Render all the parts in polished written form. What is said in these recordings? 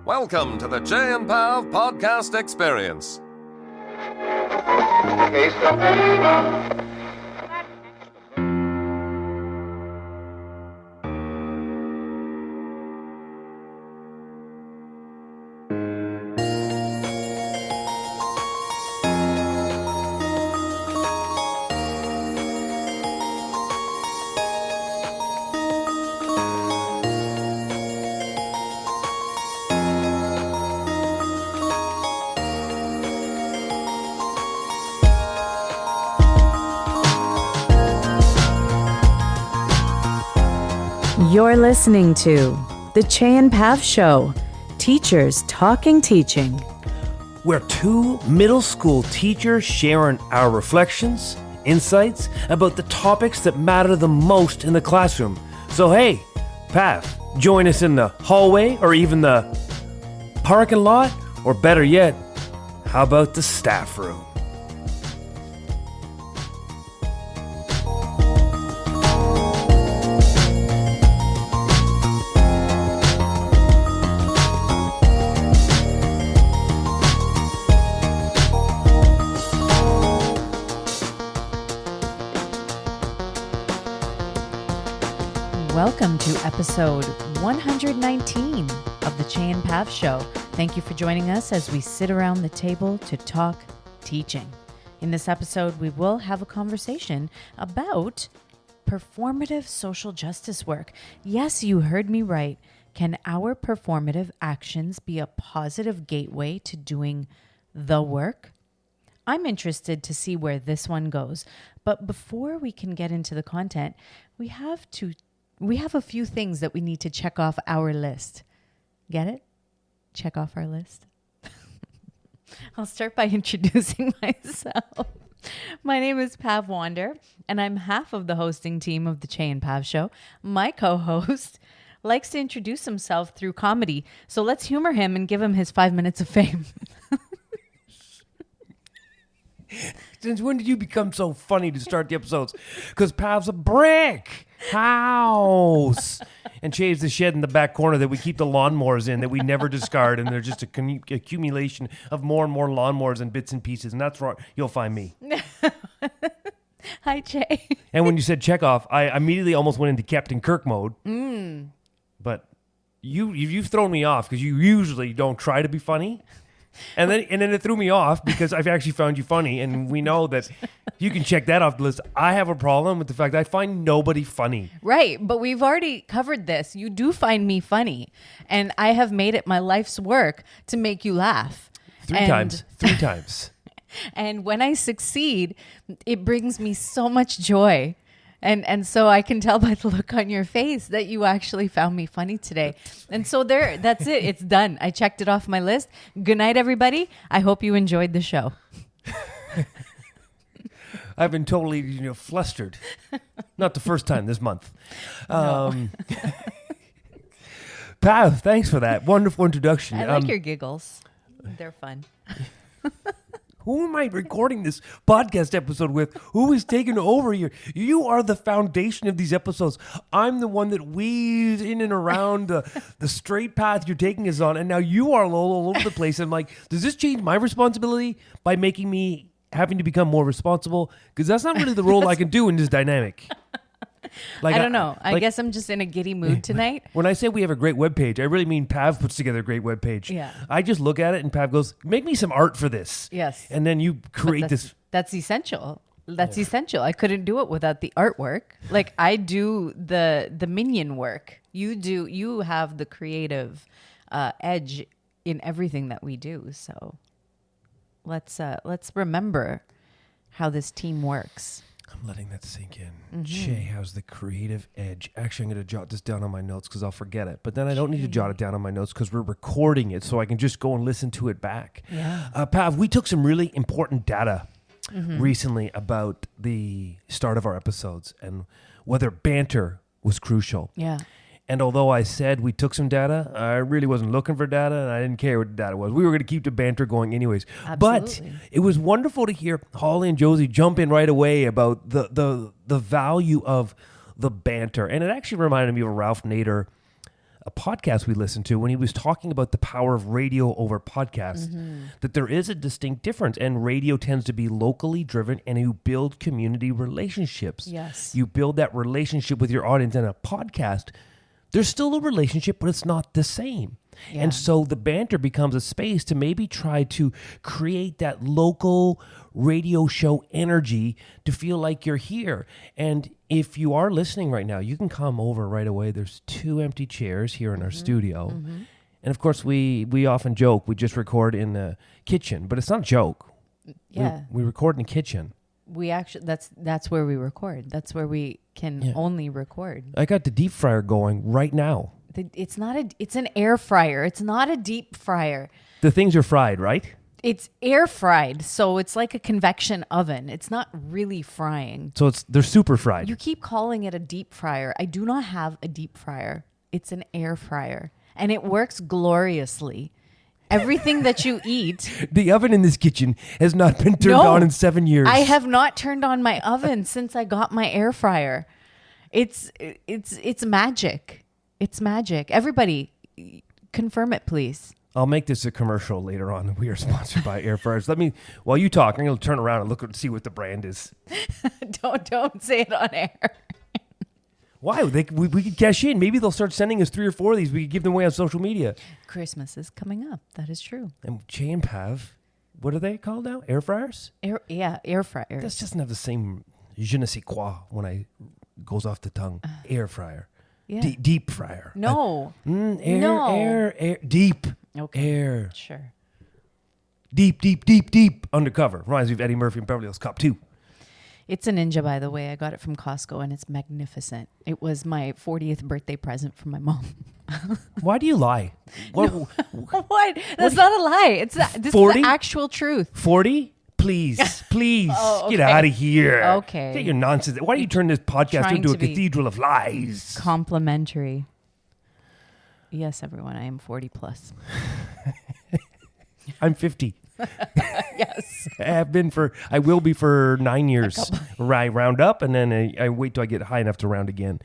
Welcome to the Chey and Pav podcast experience. You're listening to The Chey and Pav Show, Teachers Talking Teaching. We're two middle school teachers sharing our reflections, insights about the topics that matter the most in the classroom. So hey, Pav, join us in the hallway or even the parking lot, or better yet, how about the staff room? Welcome to episode 119 of the Chey and Pav Show. Thank you for joining us as we sit around the table to talk teaching. In this episode, we will have a conversation about performative social justice work. Yes, you heard me right. Can our performative actions be a positive gateway to doing the work? I'm interested to see where this one goes. But before we can get into the content, we have a few things that we need to check off our list. Get it? Check off our list. I'll start by introducing myself. My name is Pav Wander, and I'm half of the hosting team of the Chey and Pav Show. My co-host likes to introduce himself through comedy, so let's humor him and give him his 5 minutes of fame. Since when did you become so funny to start the episodes? Because Pav's a brick house. And Chey's the shed in the back corner that we keep the lawnmowers in that we never discard. And they're just a accumulation of more and more lawnmowers and bits and pieces. And that's where you'll find me. Hi, Chey. And when you said Chekhov, I immediately almost went into Captain Kirk mode. But you've thrown me off because you usually don't try to be funny. And then it threw me off because I've actually found you funny, and we know that you can check that off the list. I have a problem with the fact that I find nobody funny. Right, but we've already covered this. You do find me funny, and I have made it my life's work to make you laugh. Three times. And when I succeed, it brings me so much joy. And so I can tell by the look on your face that you actually found me funny today. And so that's it. It's done. I checked it off my list. Good night, everybody. I hope you enjoyed the show. I've been totally flustered. Not the first time this month. No. Pav, thanks for that wonderful introduction. I like your giggles. They're fun. Who am I recording this podcast episode with? Who is taking over here? You are the foundation of these episodes. I'm the one that weaves in and around the straight path you're taking us on. And now you are all over the place. I'm like, does this change my responsibility by making me having to become more responsible? Because that's not really the role I can do in this dynamic. I don't know. I guess I'm just in a giddy mood tonight. When I say we have a great webpage, I really mean Pav puts together a great webpage. Yeah. I just look at it and Pav goes, make me some art for this. Yes. And then you create this. That's essential. That's essential. I couldn't do it without the artwork. Like I do the minion work. You have the creative edge in everything that we do. So let's remember how this team works. I'm letting that sink in. Chey has the creative edge. Actually, I'm going to jot this down on my notes because I'll forget it. But then I don't need to jot it down on my notes because we're recording it so I can just go and listen to it back. Yeah. Pav, we took some really important data recently about the start of our episodes and whether banter was crucial. Yeah. And although I said we took some data, I really wasn't looking for data, and I didn't care what the data was. We were going to keep the banter going anyways. Absolutely. But it was wonderful to hear Holly and Josie jump in right away about the value of the banter. And it actually reminded me of a Ralph Nader, a podcast we listened to, when he was talking about the power of radio over podcast, that there is a distinct difference, and radio tends to be locally driven, and you build community relationships. Yes. You build that relationship with your audience. And a podcast, there's still a relationship, but it's not the same. Yeah. And so the banter becomes a space to maybe try to create that local radio show energy to feel like you're here. And if you are listening right now, you can come over right away. There's 2 empty chairs here in our studio. And of course, we often joke, we just record in the kitchen, but it's not a joke. Yeah. We record in the kitchen. We actually, that's where we record. That's where we can only record. I got the deep fryer going right now. It's an air fryer. It's not a deep fryer. The things are fried, right? It's air fried. So it's like a convection oven. It's not really frying. So they're super fried. You keep calling it a deep fryer. I do not have a deep fryer. It's an air fryer, and it works gloriously. Everything that you eat. The oven in this kitchen has not been turned on in 7 years. I have not turned on my oven since I got my air fryer. It's magic. It's magic. Everybody, confirm it, please. I'll make this a commercial later on. We are sponsored by air fryers. While you talk, I'm going to turn around and look and see what the brand is. Don't say it on air. Why? We could cash in. Maybe they'll start sending us 3 or 4 of these. We could give them away on social media. Christmas is coming up. That is true. And Chey and Pav, what are they called now? Air fryers? Air fryers. That doesn't have the same je ne sais quoi when it goes off the tongue. Air fryer. Yeah. Deep fryer. No. Air. Deep. Okay. Air. Sure. Deep. Undercover. Reminds me of Eddie Murphy and Beverly Hills Cop 2. It's a Ninja, by the way. I got it from Costco, and it's magnificent. It was my 40th birthday present from my mom. Why do you lie? What? What? That's not a lie. This 40? is the actual truth. 40? Please. Oh, okay. Get out of here. Okay. Get your nonsense. Why do you turn this podcast Trying into a to be cathedral of lies? Complimentary. Yes, everyone. I am 40 plus. I'm 50. Yes. I will be for 9 years. I round up, and then I wait till I get high enough to round again.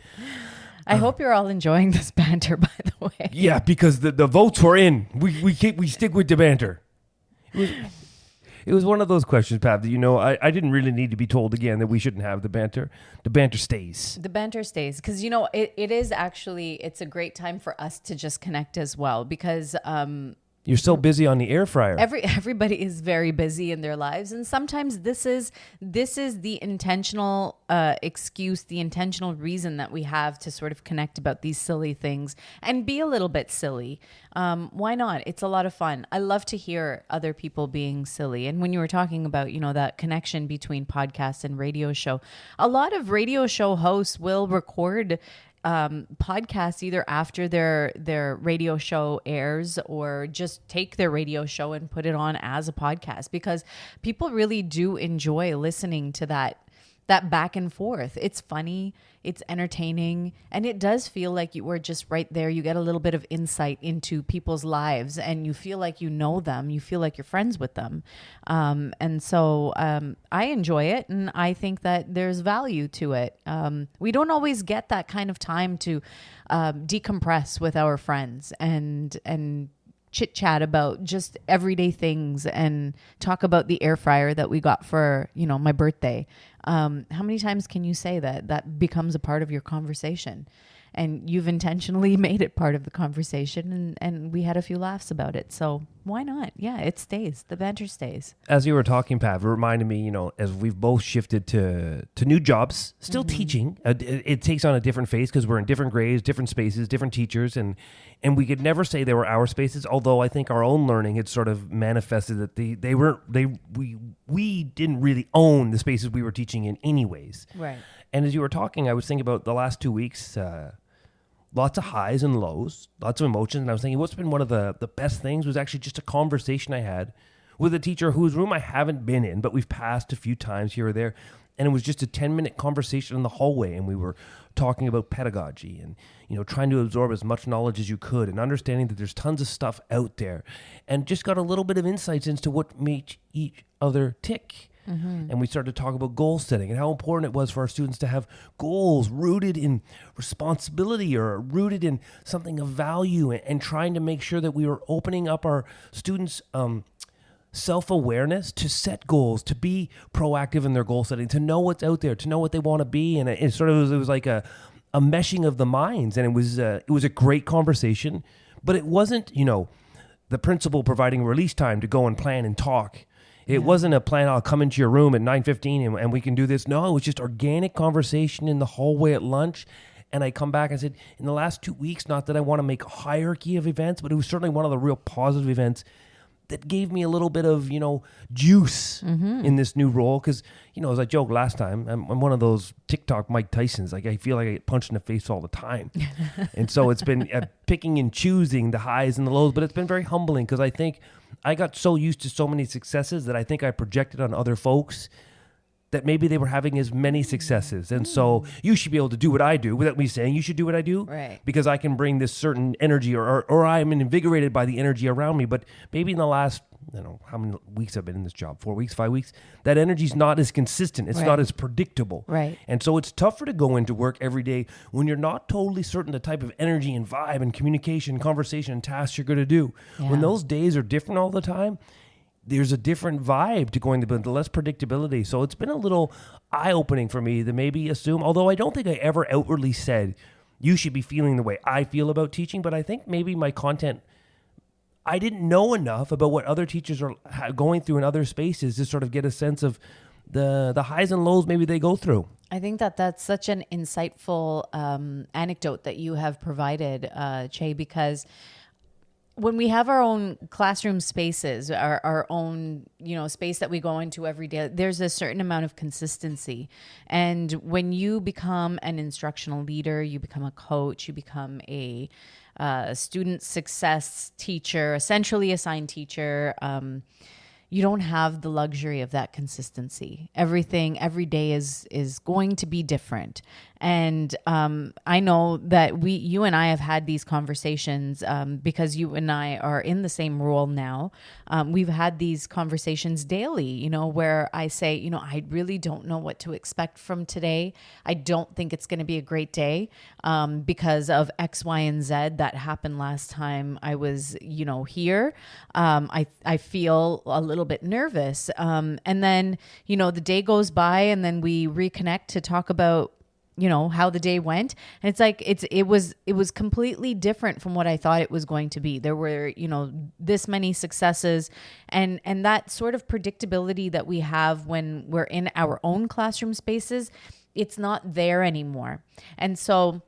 I hope you're all enjoying this banter, by the way. Yeah, because the votes were in. We stick with the banter. It was one of those questions, Pav, that, I didn't really need to be told again that we shouldn't have the banter. The banter stays. The banter stays. Because, it is actually, it's a great time for us to just connect as well. Because you're so busy on the air fryer. Everybody is very busy in their lives. And sometimes this is the intentional excuse, the intentional reason that we have to sort of connect about these silly things and be a little bit silly. Why not? It's a lot of fun. I love to hear other people being silly. And when you were talking about, that connection between podcast and radio show, a lot of radio show hosts will record podcasts either after their radio show airs or just take their radio show and put it on as a podcast, because people really do enjoy listening to that back and forth. It's funny, it's entertaining, and it does feel like you were just right there. You get a little bit of insight into people's lives, and you feel like you know them. You feel like you're friends with them. And so I enjoy it, and I think that there's value to it. We don't always get that kind of time to decompress with our friends and chit chat about just everyday things and talk about the air fryer that we got for, my birthday. How many times can you say that becomes a part of your conversation? And you've intentionally made it part of the conversation, and we had a few laughs about it. So why not? Yeah, it stays. The banter stays. As you were talking, Pav, it reminded me, as we've both shifted to new jobs, still teaching, it takes on a different phase because we're in different grades, different spaces, different teachers, and we could never say they were our spaces. Although I think our own learning had sort of manifested that we didn't really own the spaces we were teaching in, anyways. Right. And as you were talking, I was thinking about the last 2 weeks. Lots of highs and lows, lots of emotions. And I was thinking what's been one of the best things was actually just a conversation I had with a teacher whose room I haven't been in, but we've passed a few times here or there. And it was just a 10-minute conversation in the hallway. And we were talking about pedagogy and, trying to absorb as much knowledge as you could and understanding that there's tons of stuff out there, and just got a little bit of insights into what makes each other tick. And we started to talk about goal setting and how important it was for our students to have goals rooted in responsibility or rooted in something of value, and trying to make sure that we were opening up our students' self-awareness to set goals, to be proactive in their goal setting, to know what's out there, to know what they want to be. And it was like a meshing of the minds. And it was a great conversation, but it wasn't, the principal providing release time to go and plan and talk. It wasn't a plan, I'll come into your room at 9:15 and we can do this. No, it was just organic conversation in the hallway at lunch. And I come back and said, in the last 2 weeks, not that I want to make a hierarchy of events, but it was certainly one of the real positive events that gave me a little bit of, juice in this new role. Because, as I joked last time, I'm one of those TikTok Mike Tysons. Like, I feel like I get punched in the face all the time. And so it's been picking and choosing the highs and the lows, but it's been very humbling because I think I got so used to so many successes that I think I projected on other folks that maybe they were having as many successes. And so you should be able to do what I do without me saying you should do what I do. Right. Because I can bring this certain energy or I'm invigorated by the energy around me. But maybe in the last, how many weeks I've been in this job, 4 weeks, 5 weeks, that energy's not as consistent. It's not as predictable. Right. And so it's tougher to go into work every day when you're not totally certain the type of energy and vibe and communication, conversation, and tasks you're going to do. Yeah. When those days are different all the time, there's a different vibe to going to bed, the less predictability. So it's been a little eye-opening for me to maybe assume, although I don't think I ever outwardly said, you should be feeling the way I feel about teaching, but I think maybe my content, I didn't know enough about what other teachers are going through in other spaces to sort of get a sense of the highs and lows maybe they go through. I think that's such an insightful anecdote that you have provided, Chey, because when we have our own classroom spaces, our own, space that we go into every day, there's a certain amount of consistency. And when you become an instructional leader, you become a coach, you become a student success teacher, a centrally assigned teacher, you don't have the luxury of that consistency. Every day is going to be different. And I know that you and I have had these conversations because you and I are in the same role now. We've had these conversations daily, where I say, I really don't know what to expect from today. I don't think it's going to be a great day because of X, Y, and Z that happened last time I was, here. I feel a little bit nervous. And then, the day goes by and then we reconnect to talk about how the day went. And it's like, it was completely different from what I thought it was going to be. There were, this many successes and that sort of predictability that we have when we're in our own classroom spaces, it's not there anymore. And so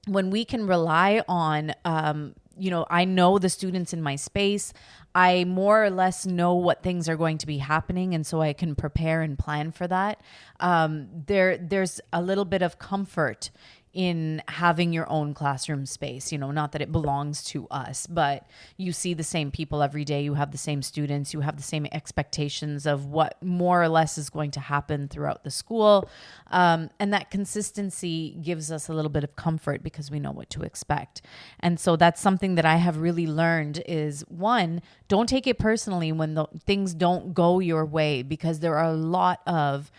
when we can rely on, I know the students in my space, I more or less know what things are going to be happening, and so I can prepare and plan for that. There's a little bit of comfort in having your own classroom space, not that it belongs to us, but you see the same people every day. You have the same students, you have the same expectations of what more or less is going to happen throughout the school. And that consistency gives us a little bit of comfort because we know what to expect. And so that's something that I have really learned is, one, don't take it personally when things don't go your way, because there are a lot of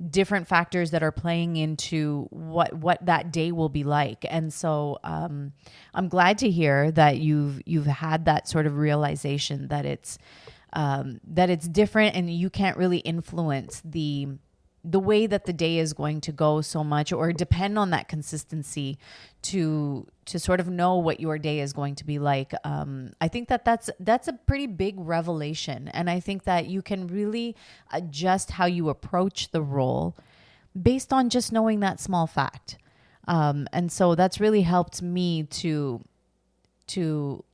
different factors that are playing into what that day will be like. And so I'm glad to hear that you've had that sort of realization that it's different and you can't really influence the way that the day is going to go so much, or depend on that consistency to sort of know what your day is going to be like. I think that's a pretty big revelation. And I think that you can really adjust how you approach the role based on just knowing that small fact. And so that's really helped me to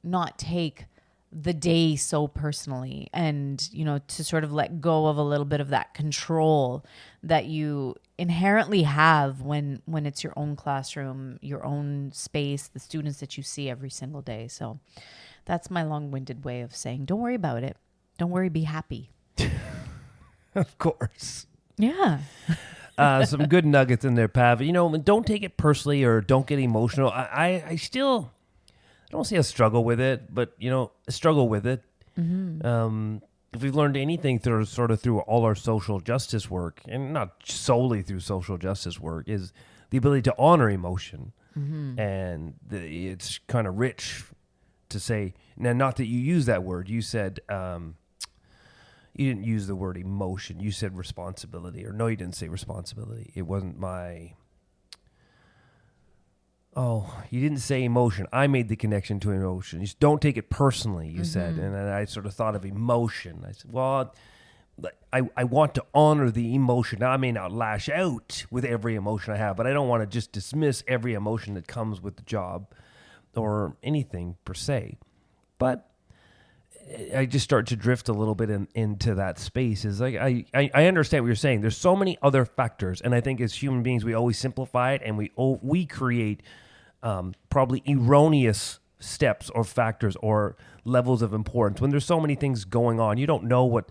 not take the day so personally, and to sort of let go of a little bit of that control that you inherently have when it's your own classroom, your own space, the students that you see every single day. So that's my long-winded way of saying, don't worry about it. Don't worry, be happy. Of course. Yeah. Some good nuggets in there, Pav. Don't take it personally or don't get emotional. I still, I don't say I struggle with it, but I struggle with it. Mm-hmm. if we've learned anything through sort of through all our social justice work, and not solely through social justice work, is the ability to honor emotion. And it's kind of rich to say, now, not that you use that word. You said, you didn't use the word emotion. You said responsibility. Or no, you didn't say responsibility. It wasn't my... Oh, you didn't say emotion. I made the connection to emotion. You just don't take it personally, you said. And then I sort of thought of emotion. I said, well, I want to honor the emotion. Now, I may not lash out with every emotion I have, but I don't want to just dismiss every emotion that comes with the job or anything per se. But I just start to drift a little bit into that space. Is like I understand what you're saying. There's so many other factors, and I think as human beings we always simplify it, and we create probably erroneous steps or factors or levels of importance when there's so many things going on. You don't know what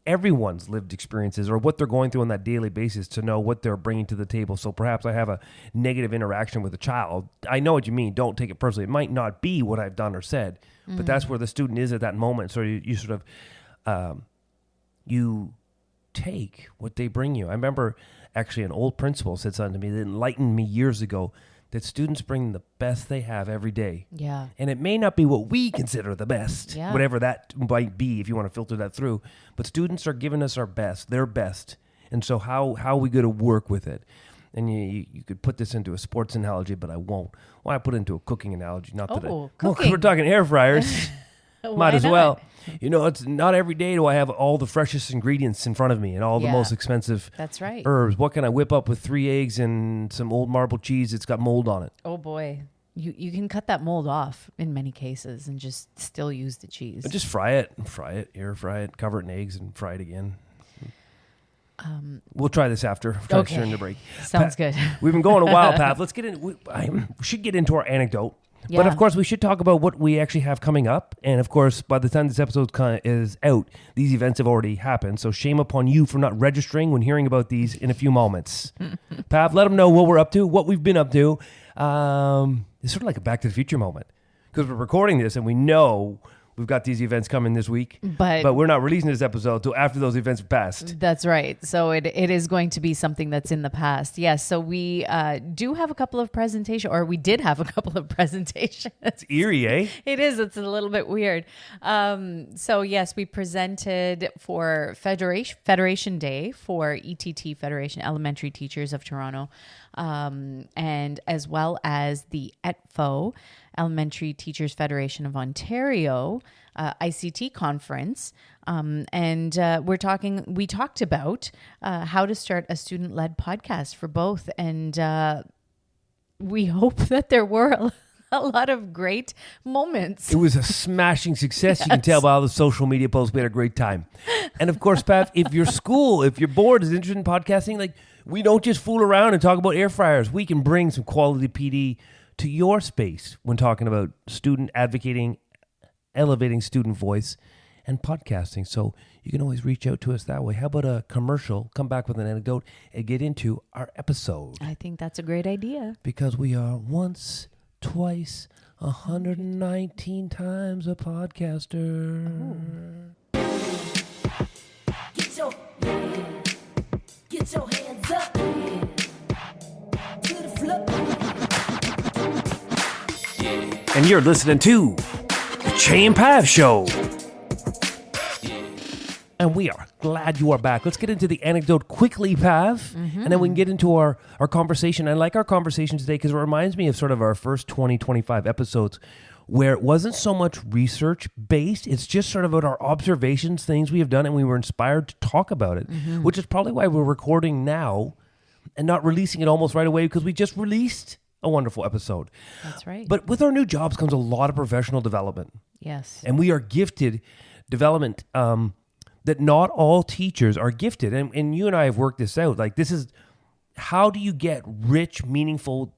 everyone's lived experiences or what they're going through on that daily basis to know what they're bringing to the table. So perhaps I have a negative interaction with a child. I know what you mean. Don't take it personally. It might not be what I've done or said, but that's where the student is at that moment. So you sort of, you take what they bring you. I remember actually an old principal said something to me that enlightened me years ago, that students bring the best they have every day. Yeah. And it may not be what we consider the best, whatever that might be, if you want to filter that through. But students are giving us our best, their best. And so how are we going to work with it? And you could put this into a sports analogy, but I won't. Well, I put it into a cooking analogy. Not that cooking. We're talking air fryers. Might as well. You know, it's not every day do I have all the freshest ingredients in front of me and all the most expensive herbs. What can I whip up with 3 eggs and some old marble cheese that's got mold on it? Oh, boy. You can cut that mold off in many cases and just still use the cheese. Just fry it, air fry it, cover it in eggs and fry it again. We'll try this after during the break. Sounds good. We've been going a while, Pav. Let's get in. We should get into our anecdote. Yeah. But of course, we should talk about what we actually have coming up. And of course, by the time this episode is out, these events have already happened. So shame upon you for not registering when hearing about these in a few moments. Pav, let them know what we're up to, what we've been up to. It's sort of like a Back to the Future moment. Because we're recording this and we know we've got these events coming this week, but we're not releasing this episode until after those events have passed. That's right. So it is going to be something that's in the past. Yes. So we do have a couple of presentations, or we did have a couple of presentations. It's eerie, eh? It is. It's a little bit weird. So yes, we presented for Federation Day for ETT Federation Elementary Teachers of Toronto, and as well as the ETFO Elementary Teachers Federation of Ontario ICT conference, and we talked about how to start a student-led podcast for both, and we hope that there were a lot of great moments. It was a smashing success. Yes. You can tell by all the social media posts. We had a great time. And of course, Pav, if your board is interested in podcasting, like, we don't just fool around and talk about air fryers. We can bring some quality PD to your space when talking about student advocating, elevating student voice, and podcasting. So you can always reach out to us that way. How about a commercial, come back with an anecdote, and get into our episode? I think that's a great idea. Because we are once, twice, 119 times a podcaster. Get your hands up to the floor. And you're listening to the Chey and Pav Show. And we are glad you are back. Let's get into the anecdote quickly, Pav, and then we can get into our conversation. I like our conversation today because it reminds me of sort of our first 20, 25 episodes where it wasn't so much research-based. It's just sort of about our observations, things we have done, and we were inspired to talk about it, which is probably why we're recording now and not releasing it almost right away, because we just released a wonderful episode. That's right. But with our new jobs comes a lot of professional development. Yes. And we are gifted development that not all teachers are gifted. And you and I have worked this out. Like, this is, how do you get rich, meaningful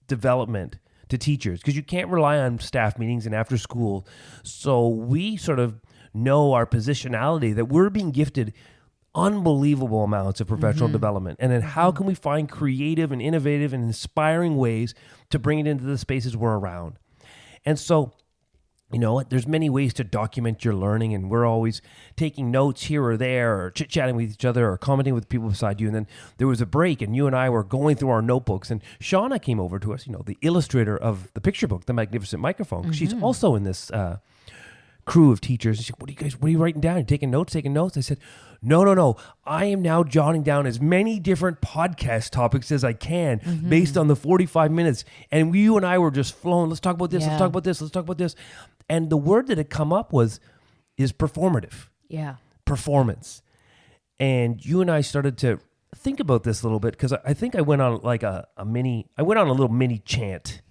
development to teachers? Because you can't rely on staff meetings and after school. So we sort of know our positionality, that we're being gifted unbelievable amounts of professional development. And then how can we find creative and innovative and inspiring ways to bring it into the spaces we're around? And so you know what? There's many ways to document your learning, and we're always taking notes here or there, or chit-chatting with each other, or commenting with people beside you. And then there was a break, and you and I were going through our notebooks, and Shauna came over to us, the illustrator of the picture book, The Magnificent Microphone. She's also in this crew of teachers. She said, what are you writing down? You're taking notes? I said, no. I am now jotting down as many different podcast topics as I can based on the 45 minutes. And you and I were just flowing. Let's talk about this. Let's talk about this. Let's talk about this. And the word that had come up is performative. Yeah. Performance. And you and I started to think about this a little bit, because I think I went on like a little mini chant.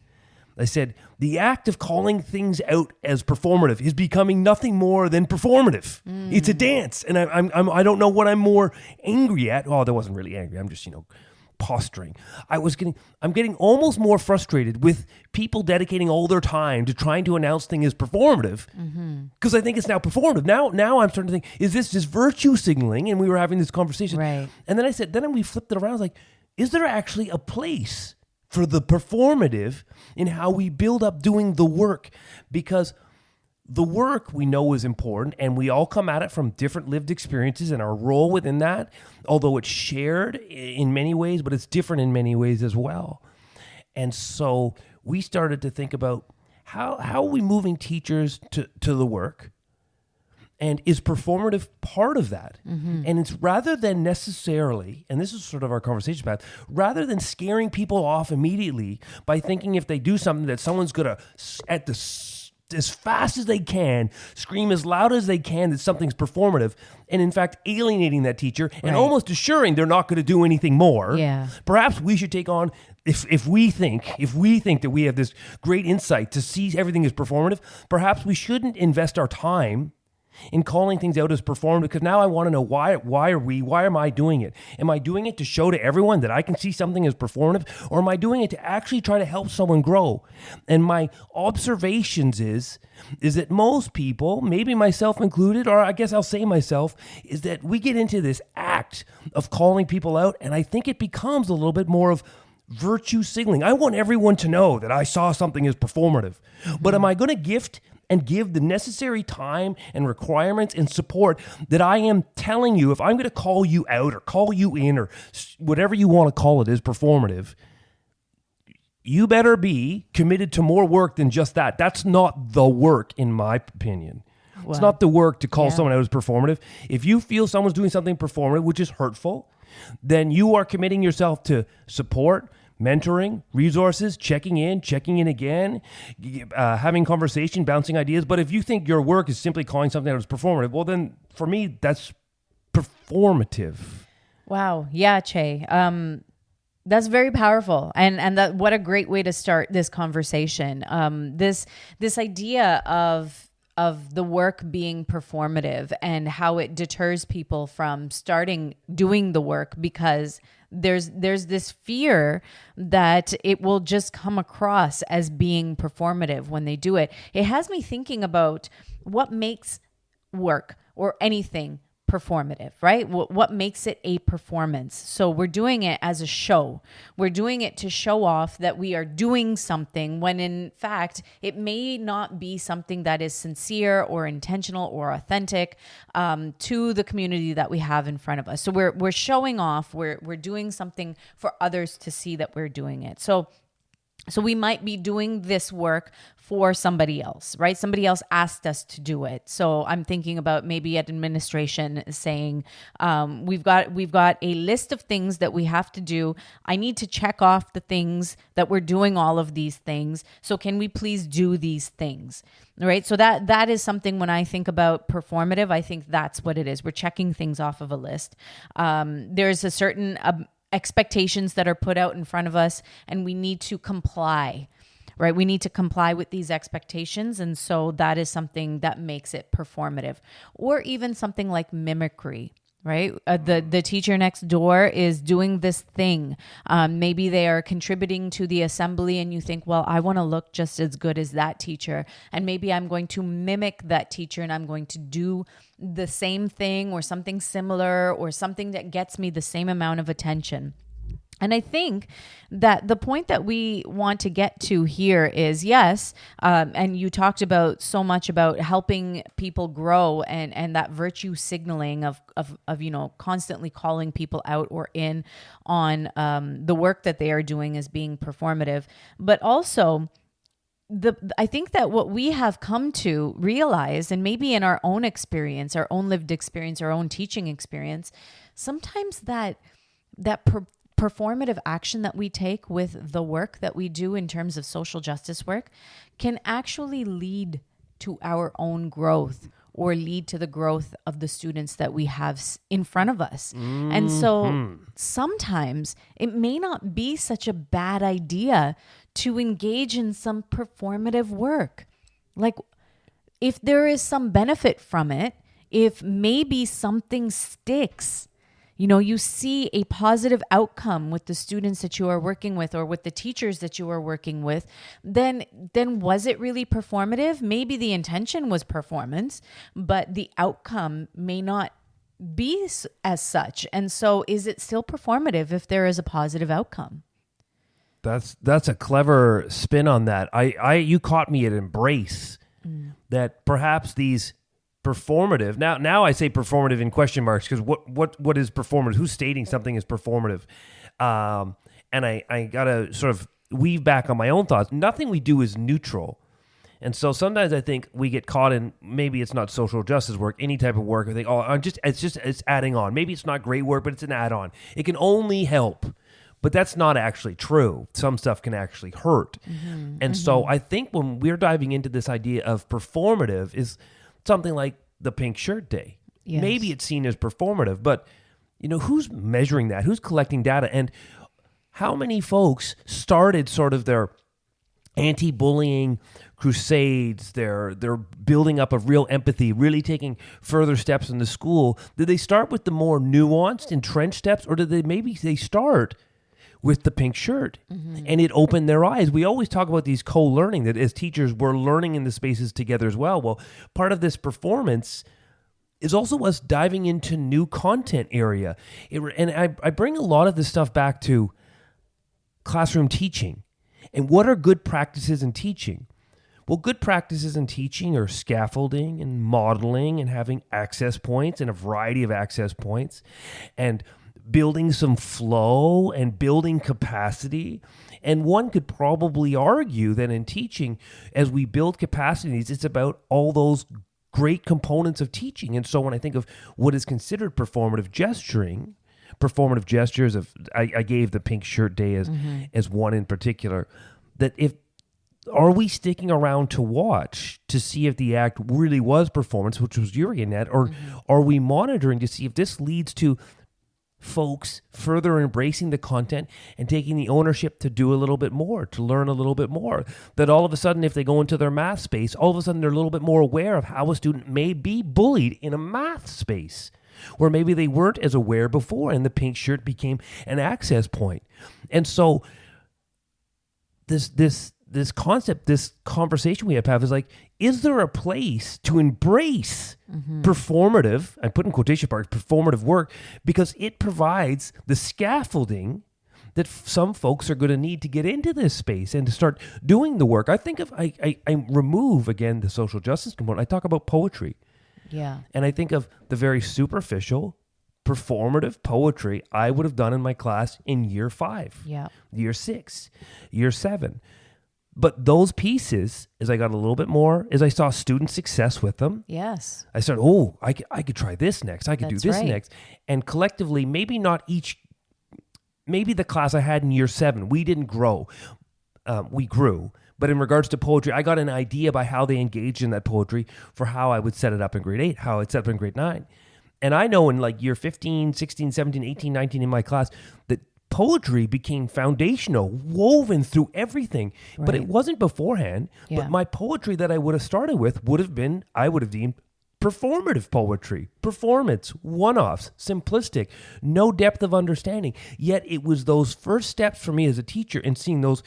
I said, the act of calling things out as performative is becoming nothing more than performative. It's a dance. And I don't know what I'm more angry at. Oh, that wasn't really angry. I'm just, posturing. I'm getting almost more frustrated with people dedicating all their time to trying to announce things as performative, because I think it's now performative. Now I'm starting to think, is this just virtue signaling? And we were having this conversation. Right. And then I said, then we flipped it around. I was like, is there actually a place for the performative in how we build up doing the work? Because the work we know is important, and we all come at it from different lived experiences, and our role within that, although it's shared in many ways, but it's different in many ways as well. And so we started to think about how are we moving teachers to the work? And is performative part of that? And it's rather than necessarily, and this is sort of our conversation about, rather than scaring people off immediately by thinking if they do something that someone's going to, as fast as they can, scream as loud as they can that something's performative, and in fact alienating that teacher and almost assuring they're not going to do anything more. Yeah. Perhaps we should take on, if we think that we have this great insight to see everything as performative, perhaps we shouldn't invest our time in calling things out as performative, because now I want to know why am I doing it? Am I doing it to show to everyone that I can see something as performative, or am I doing it to actually try to help someone grow? And my observations is that most people, maybe myself included, or I guess I'll say myself, is that we get into this act of calling people out, and I think it becomes a little bit more of virtue signaling. I want everyone to know that I saw something as performative, but am I going to gift and give the necessary time and requirements and support that I am telling you, if I'm going to call you out or call you in or whatever you want to call it as performative, you better be committed to more work than just that. That's not the work, in my opinion. Well, it's not the work to call someone out as performative. If you feel someone's doing something performative, which is hurtful, then you are committing yourself to support, mentoring, resources, checking in again, having conversation, bouncing ideas. But if you think your work is simply calling something out as performative, well, then for me, that's performative. Wow. Yeah, Chey. That's very powerful. And that, what a great way to start this conversation. This idea of the work being performative and how it deters people from doing the work, because there's this fear that it will just come across as being performative when they do it. It has me thinking about what makes work or anything performative, right? What makes it a performance? So we're doing it as a show. We're doing it to show off that we are doing something, when in fact it may not be something that is sincere or intentional or authentic to the community that we have in front of us. So we're showing off. We're doing something for others to see that we're doing it. So we might be doing this work for somebody else, right? Somebody else asked us to do it. So I'm thinking about maybe administration saying, we've got a list of things that we have to do. I need to check off the things that we're doing, all of these things. So can we please do these things, right? So that is something, when I think about performative, I think that's what it is. We're checking things off of a list. There's a certain expectations that are put out in front of us, and we need to comply, right? We need to comply with these expectations. And so that is something that makes it performative. Or even something like mimicry, right? The teacher next door is doing this thing. Maybe they are contributing to the assembly, and you think, well, I want to look just as good as that teacher. And maybe I'm going to mimic that teacher, and I'm going to do the same thing or something similar or something that gets me the same amount of attention. And I think that the point that we want to get to here is, yes, and you talked about so much about helping people grow and that virtue signaling of constantly calling people out or in on the work that they are doing as being performative. But also, I think that what we have come to realize, and maybe in our own experience, our own lived experience, our own teaching experience, sometimes that performative action that we take with the work that we do in terms of social justice work can actually lead to our own growth or lead to the growth of the students that we have in front of us. Mm-hmm. And so sometimes it may not be such a bad idea to engage in some performative work. Like, if there is some benefit from it, if maybe something sticks, you see a positive outcome with the students that you are working with or with the teachers that you are working with, then was it really performative? Maybe the intention was performance, but the outcome may not be as such. And so is it still performative if there is a positive outcome? That's a clever spin on that. You caught me at embrace that perhaps these performative. Now I say performative in question marks because what is performative? Who's stating something is performative? And I gotta sort of weave back on my own thoughts. Nothing we do is neutral, and so sometimes I think we get caught in maybe it's not social justice work, any type of work. I think it's adding on. Maybe it's not great work, but it's an add-on. It can only help. But that's not actually true. Some stuff can actually hurt. Mm-hmm, and so I think when we're diving into this idea of performative is something like the Pink Shirt Day. Yes. Maybe it's seen as performative, but who's measuring that? Who's collecting data? And how many folks started sort of their anti-bullying crusades, their building up of real empathy, really taking further steps in the school? Did they start with the more nuanced, entrenched steps, or did they start with the pink shirt? Mm-hmm. And it opened their eyes. We always talk about these co-learning, that as teachers, we're learning in the spaces together as well. Well, part of this performance is also us diving into new content area. And I bring a lot of this stuff back to classroom teaching. And what are good practices in teaching? Well, good practices in teaching are scaffolding and modeling and having access points and a variety of access points and building some flow and building capacity. And one could probably argue that in teaching, as we build capacities, it's about all those great components of teaching. And so when I think of what is considered performative gesturing, performative gestures I gave the Pink Shirt Day as one in particular, that are we sticking around to watch to see if the act really was performance, which was you're getting at, or are we monitoring to see if this leads to folks further embracing the content and taking the ownership to do a little bit more, to learn a little bit more? That all of a sudden, if they go into their math space, all of a sudden they're a little bit more aware of how a student may be bullied in a math space, where maybe they weren't as aware before, and the pink shirt became an access point. And so this concept, this conversation we have is like, is there a place to embrace performative, I put in quotation marks, performative work, because it provides the scaffolding that some folks are going to need to get into this space and to start doing the work. I think I remove, again, the social justice component. I talk about poetry. Yeah. And I think of the very superficial, performative poetry I would have done in my class in year 5, year 6, year 7. But those pieces, as I got a little bit more, as I saw student success with them, yes, I started, I could try this next. I could do this next. And collectively, maybe the class I had in year 7, we didn't grow. We grew. But in regards to poetry, I got an idea by how they engaged in that poetry for how I would set it up in grade 8, how I'd set it up in grade 9. And I know in like year 15, 16, 17, 18, 19 in my class that poetry became foundational, woven through everything. Right. But it wasn't beforehand. Yeah. But my poetry that I would have started with would have been, I would have deemed performative poetry, performance, one-offs, simplistic, no depth of understanding. Yet it was those first steps for me as a teacher in seeing those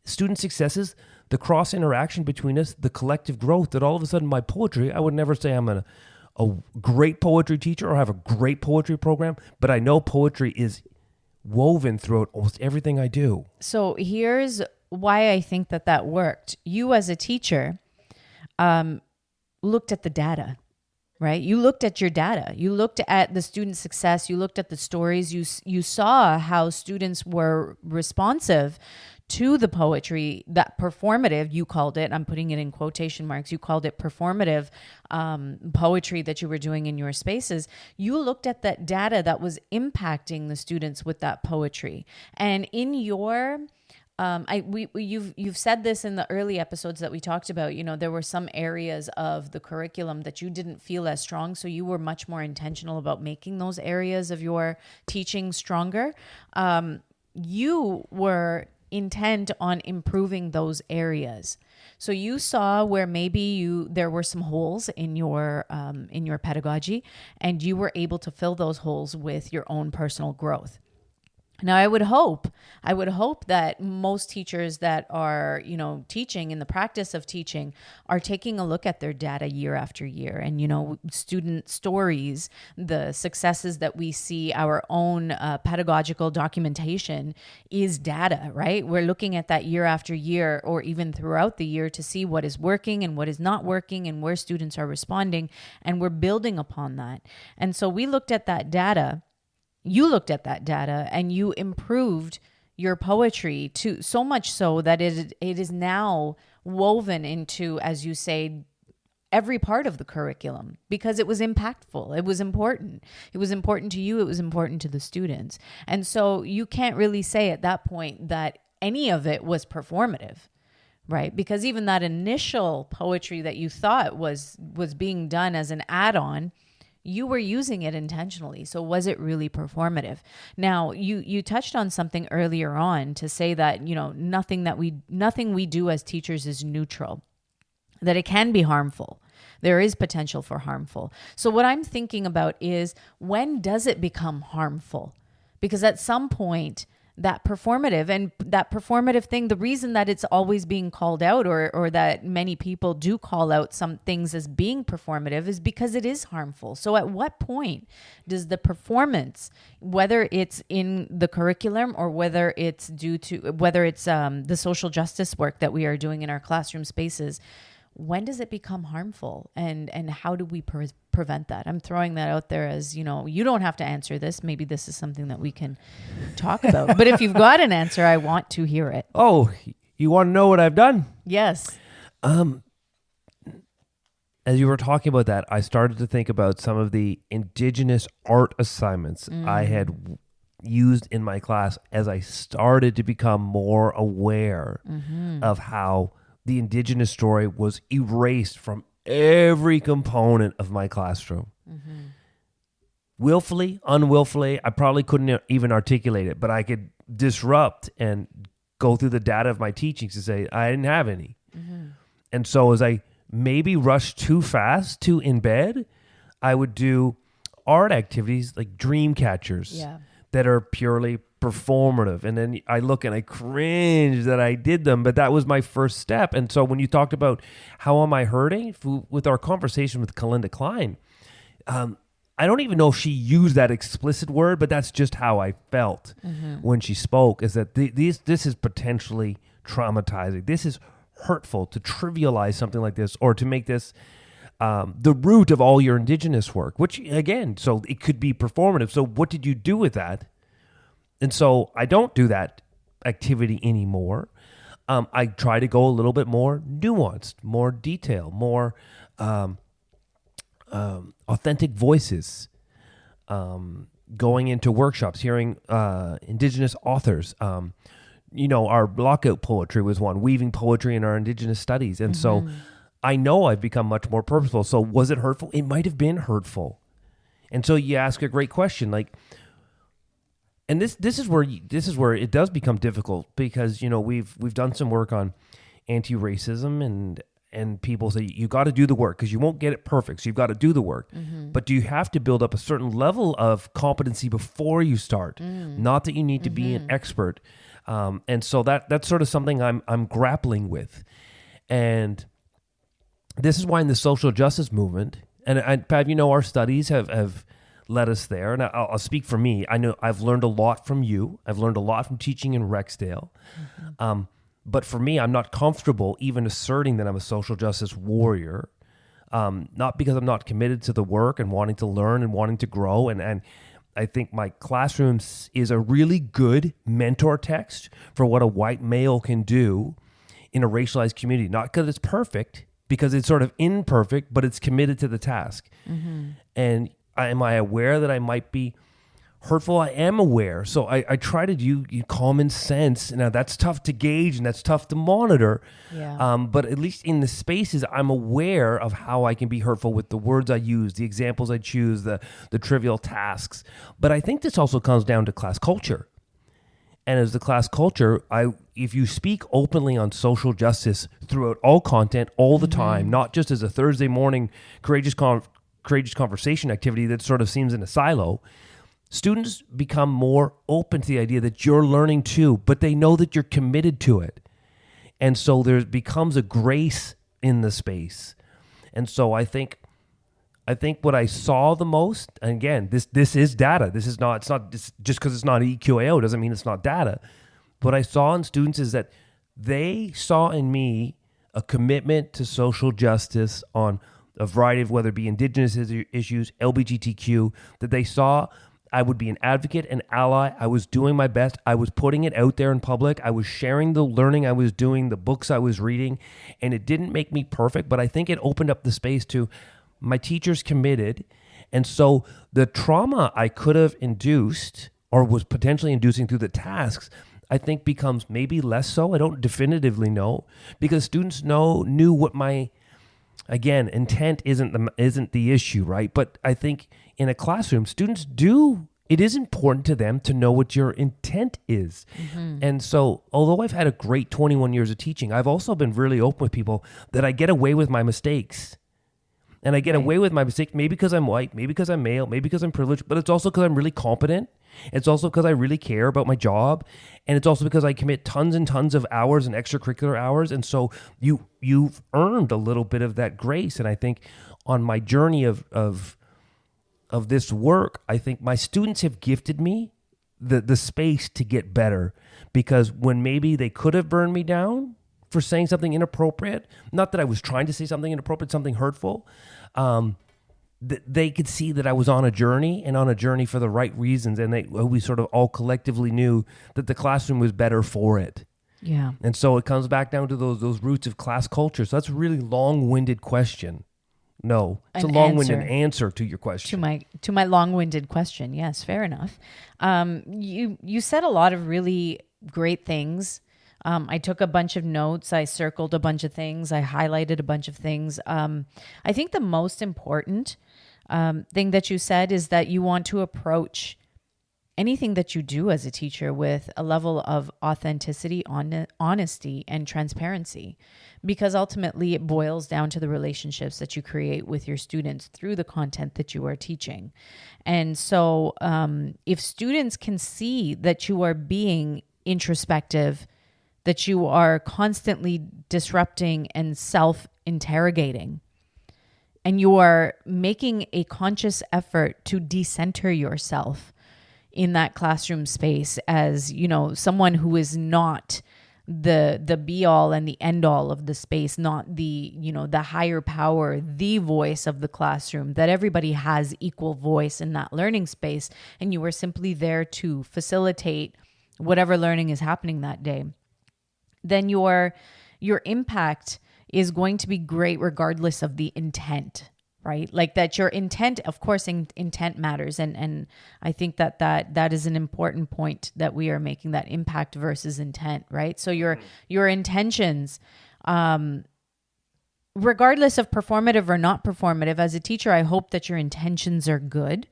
student successes, the cross-interaction between us, the collective growth, that all of a sudden my poetry, I would never say I'm a great poetry teacher or have a great poetry program, but I know poetry is woven throughout almost everything I do. So here's why I think that worked. You as a teacher looked at the data, right? You looked at your data. You looked at the student success. You looked at the stories. You saw how students were responsive to the poetry, that performative, you called it, I'm putting it in quotation marks, you called it performative poetry that you were doing in your spaces. You looked at that data that was impacting the students with that poetry. And in your you've said this in the early episodes that we talked about, there were some areas of the curriculum that you didn't feel as strong. So you were much more intentional about making those areas of your teaching stronger. You were intent on improving those areas. So you saw where maybe there were some holes in your pedagogy, and you were able to fill those holes with your own personal growth. Now, I would hope that most teachers that are, teaching in the practice of teaching are taking a look at their data year after year, and, student stories, the successes that we see, our own pedagogical documentation is data, right? We're looking at that year after year, or even throughout the year, to see what is working and what is not working and where students are responding, and we're building upon that. And so we looked at that data. You looked at that data and you improved your poetry to so much so that it is now woven into, as you say, every part of the curriculum, because it was impactful. It was important. It was important to you. It was important to the students. And so you can't really say at that point that any of it was performative, right? Because even that initial poetry that you thought was being done as an add-on, you were using it intentionally. So was it really performative? Now, you touched on something earlier on to say that, nothing we do as teachers is neutral, that it can be harmful. There is potential for harmful. So what I'm thinking about is, when does it become harmful? Because at some point, that performative thing, the reason that it's always being called out, or that many people do call out some things as being performative, is because it is harmful. So at what point does the performance, whether it's in the curriculum or whether it's the social justice work that we are doing in our classroom spaces, when does it become harmful, and how do we prevent that? I'm throwing that out there as, you don't have to answer this. Maybe this is something that we can talk about. But if you've got an answer, I want to hear it. Oh, you want to know what I've done? Yes. As you were talking about that, I started to think about some of the Indigenous art assignments I had used in my class as I started to become more aware of how the Indigenous story was erased from every component of my classroom. Willfully, unwillfully, I probably couldn't even articulate it, but I could disrupt and go through the data of my teachings to say I didn't have any. And so as I maybe rushed too fast to embed, I would do art activities like dream catchers that are purely performative. And then I look and I cringe that I did them, but that was my first step. And so when you talked about how am I hurting, with our conversation with Kalinda Klein, I don't even know if she used that explicit word, but that's just how I felt when she spoke, is that this is potentially traumatizing. This is hurtful to trivialize something like this, or to make this the root of all your Indigenous work, which again, so it could be performative. So what did you do with that? And so I don't do that activity anymore. I try to go a little bit more nuanced, more detail, more authentic voices, going into workshops, hearing Indigenous authors. Our lockout poetry was one, weaving poetry in our Indigenous studies. And so I know I've become much more purposeful. So was it hurtful? It might have been hurtful. And so you ask a great question, like, and this is where it does become difficult, because we've done some work on anti-racism, and people say you got to do the work because you won't get it perfect, so you've got to do the work. But do you have to build up a certain level of competency before you start? Not that you need to be an expert. And so that's sort of something I'm grappling with, and this is why in the social justice movement, and Pav, our studies have led us there. And I'll speak for me. I know I've learned a lot from you. I've learned a lot from teaching in Rexdale. But for me, I'm not comfortable even asserting that I'm a social justice warrior. Not because I'm not committed to the work and wanting to learn and wanting to grow. And I think my classroom is a really good mentor text for what a white male can do in a racialized community. Not because it's perfect, because it's sort of imperfect, but it's committed to the task. And am I aware that I might be hurtful? I am aware. So I try to do common sense. Now, that's tough to gauge and that's tough to monitor. Yeah. But at least in the spaces, I'm aware of how I can be hurtful with the words I use, the examples I choose, the trivial tasks. But I think this also comes down to class culture. And as the class culture, if you speak openly on social justice throughout all content all the time, not just as a Thursday morning courageous conversation activity that sort of seems in a silo, students become more open to the idea that you're learning too, but they know that you're committed to it. And so there becomes a grace in the space. And so I think what I saw the most, and again, this is data. It's not just because it's not EQAO doesn't mean it's not data. What I saw in students is that they saw in me a commitment to social justice on a variety of, whether it be Indigenous issues, LGBTQ, that they saw I would be an advocate, an ally. I was doing my best. I was putting it out there in public. I was sharing the learning I was doing, the books I was reading, and it didn't make me perfect, but I think it opened up the space to my teachers committed. And so the trauma I could have induced or was potentially inducing through the tasks, I think becomes maybe less so. I don't definitively know, because students knew what my, again, intent isn't the issue, right? But I think in a classroom, students it is important to them to know what your intent is. And so, although I've had a great 21 years of teaching, I've also been really open with people that I get away with my mistakes. And I get away with my mistakes, maybe because I'm white, maybe because I'm male, maybe because I'm privileged, but it's also because I'm really competent. It's also because I really care about my job. And it's also because I commit tons and tons of hours and extracurricular hours. And so you've earned a little bit of that grace. And I think on my journey of this work, I think my students have gifted me the space to get better, because when maybe they could have burned me down for saying something inappropriate, not that I was trying to say something inappropriate, something hurtful, they could see that I was on a journey, and on a journey for the right reasons. And we sort of all collectively knew that the classroom was better for it. Yeah. And so it comes back down to those roots of class culture. So that's a really long-winded question. No, it's a long-winded answer to your question. To my long-winded question. Yes, fair enough. You said a lot of really great things. I took a bunch of notes. I circled a bunch of things. I highlighted a bunch of things. I think the most important thing that you said is that you want to approach anything that you do as a teacher with a level of authenticity, honesty, and transparency, because ultimately it boils down to the relationships that you create with your students through the content that you are teaching. And so if students can see that you are being introspective, that you are constantly disrupting and self-interrogating, and you are making a conscious effort to decenter yourself in that classroom space as, someone who is not the be all and the end all of the space, not the higher power, the voice of the classroom, that everybody has equal voice in that learning space, and you are simply there to facilitate whatever learning is happening that day, then your impact is going to be great regardless of the intent, right? Like that your intent, of course, intent matters. And I think that is an important point that we are making, that impact versus intent, right? So your intentions, regardless of performative or not performative, as a teacher, I hope that your intentions are good.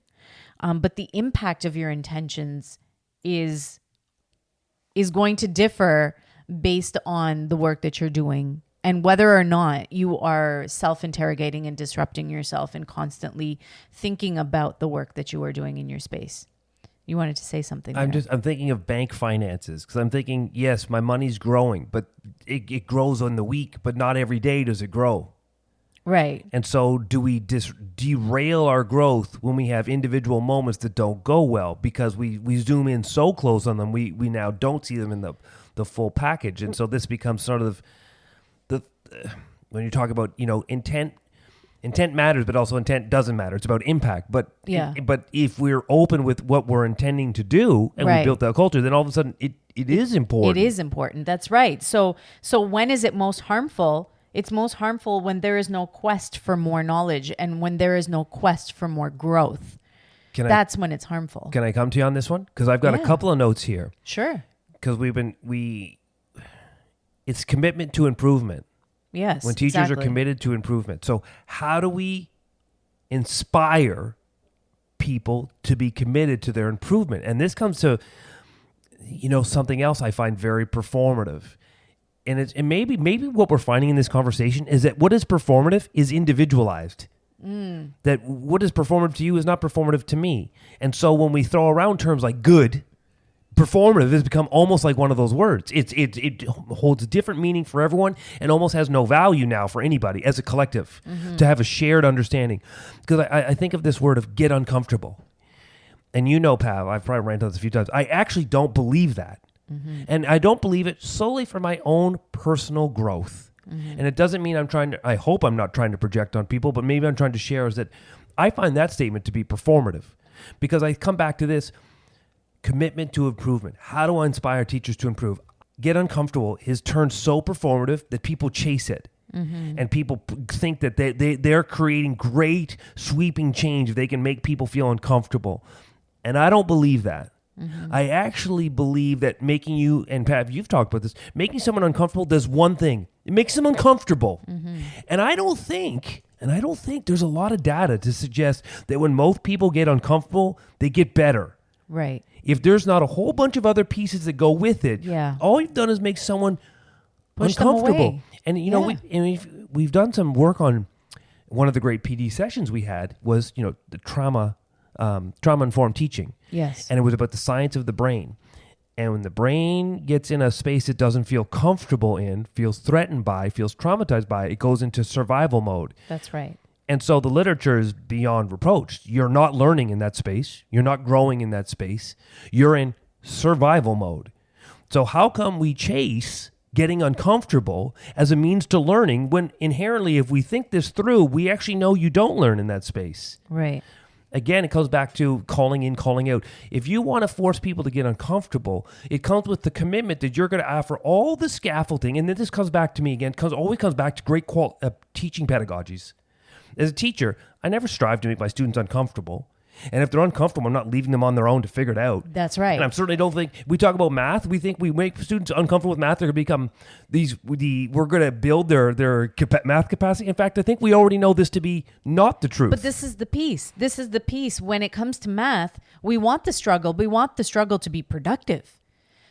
But the impact of your intentions is going to differ based on the work that you're doing and whether or not you are self-interrogating and disrupting yourself and constantly thinking about the work that you are doing in your space. You wanted to say something there. I'm thinking of bank finances, because I'm thinking, yes, my money's growing, but it grows on the week, but not every day does it grow. Right. And so do we derail our growth when we have individual moments that don't go well because we zoom in so close on them, we now don't see them in the full package. And so this becomes sort of when you talk about, intent matters, but also intent doesn't matter. It's about impact. But but if we're open with what we're intending to do and we built that culture, then all of a sudden it is important. It is important. That's right. So when is it most harmful? It's most harmful when there is no quest for more knowledge and when there is no quest for more growth. That's when it's harmful. Can I come to you on this one? Because I've got a couple of notes here. Sure. Because it's commitment to improvement. Yes, when teachers are committed to improvement. So how do we inspire people to be committed to their improvement? And this comes to, something else I find very performative. And maybe what we're finding in this conversation is that what is performative is individualized. That what is performative to you is not performative to me. And so when we throw around terms like good, performative has become almost like one of those words. It holds a different meaning for everyone and almost has no value now for anybody as a collective to have a shared understanding. Because I think of this word of get uncomfortable. And Pav, I've probably ranted on this a few times. I actually don't believe that. And I don't believe it solely for my own personal growth. And it doesn't mean I hope I'm not trying to project on people, but maybe I'm trying to share is that I find that statement to be performative. Because I come back to this commitment to improvement. How do I inspire teachers to improve? Get uncomfortable has turned so performative that people chase it. And people think that they're creating great sweeping change if they can make people feel uncomfortable. And I don't believe that. I actually believe that making you, and Pav, you've talked about this, making someone uncomfortable does one thing. It makes them uncomfortable. And I don't think there's a lot of data to suggest that when most people get uncomfortable, they get better. Right. If there's not a whole bunch of other pieces that go with it, all you've done is make someone uncomfortable. And we've done some work on one of the great PD sessions we had was the trauma-informed teaching. Yes. And it was about the science of the brain. And when the brain gets in a space it doesn't feel comfortable in, feels threatened by, feels traumatized by, it goes into survival mode. That's right. And so the literature is beyond reproach. You're not learning in that space. You're not growing in that space. You're in survival mode. So how come we chase getting uncomfortable as a means to learning when inherently, if we think this through, we actually know you don't learn in that space? Right. Again, it comes back to calling in, calling out. If you want to force people to get uncomfortable, it comes with the commitment that you're going to offer all the scaffolding. And then this comes back to me again, always comes back to great teaching pedagogies. As a teacher, I never strive to make my students uncomfortable. And if they're uncomfortable, I'm not leaving them on their own to figure it out. That's right. And I certainly don't think, we talk about math, we think we make students uncomfortable with math, they're going to become we're going to build their math capacity. In fact, I think we already know this to be not the truth. But this is the piece. This is the piece. When it comes to math, we want the struggle. We want the struggle to be productive.